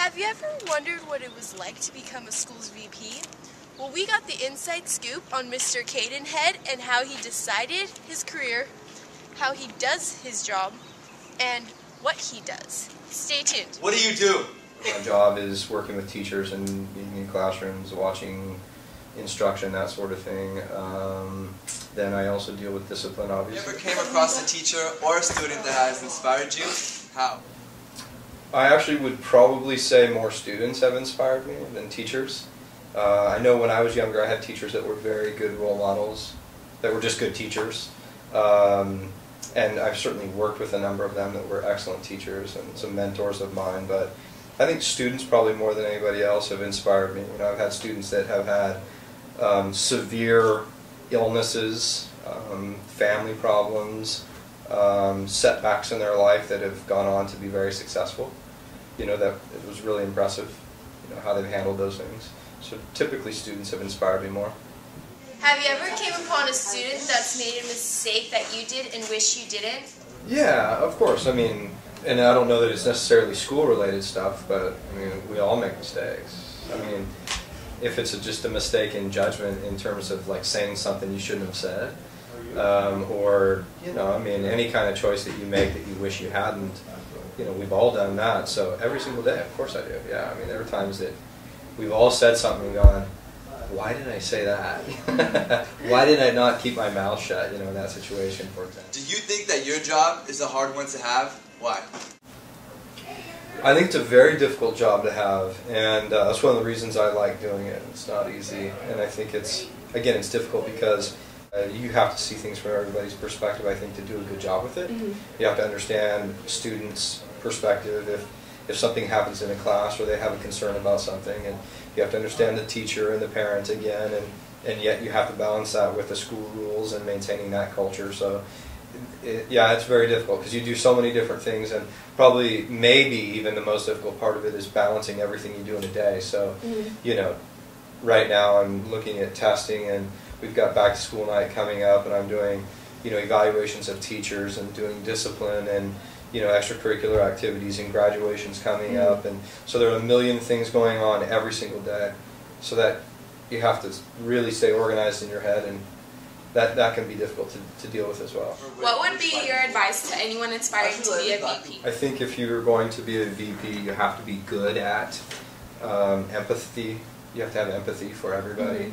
Have you ever wondered what it was like to become a school's VP? Well, we got the inside scoop on Mr. Cadenhead and how he decided his career, how he does his job, and what he does. Stay tuned. What do you do? My job is working with teachers and being in classrooms, watching instruction, that sort of thing. Then I also deal with discipline, obviously. You ever came across a teacher or a student that has inspired you? How? I actually would probably say more students have inspired me than teachers. I know when I was younger I had teachers that were very good role models, that were just good teachers. And I've certainly worked with a number of them that were excellent teachers and some mentors of mine, but I think students probably more than anybody else have inspired me. You know, I've had students that have had severe illnesses, family problems, setbacks in their life that have gone on to be very successful. You know, that it was really impressive, you know, how they've handled those things. So typically students have inspired me more. Have you ever came upon a student that's made a mistake that you did and wish you didn't? Yeah, of course. I mean, and I don't know that it's necessarily school-related stuff, but I mean, we all make mistakes. I mean, if it's just a mistake in judgment in terms of like saying something you shouldn't have said, or, you know, I mean, any kind of choice that you make that you wish you hadn't, you know, we've all done that. So every single day, of course I do. Yeah, I mean, there are times that we've all said something and gone, why did I say that? Why did I not keep my mouth shut, you know, in that situation, for example? Do you think that your job is a hard one to have? Why? I think it's a very difficult job to have, and that's one of the reasons I like doing it. It's not easy, and I think it's, again, it's difficult because you have to see things from everybody's perspective, I think, to do a good job with it. Mm-hmm. You have to understand students' perspective if something happens in a class or they have a concern about something, and you have to understand the teacher and the parent again, and yet you have to balance that with the school rules and maintaining that culture. So yeah, it's very difficult because you do so many different things, and probably maybe even the most difficult part of it is balancing everything you do in a day. So you know, right now I'm looking at testing, and we've got back to school night coming up, and I'm doing, you know, evaluations of teachers and doing discipline and, you know, extracurricular activities and graduations coming up, and so there are a million things going on every single day, so that you have to really stay organized in your head, and that can be difficult to deal with as well. What would be your advice to anyone aspiring to be a VP? I think if you're going to be a VP, you have to be good at empathy. You have to have empathy for everybody.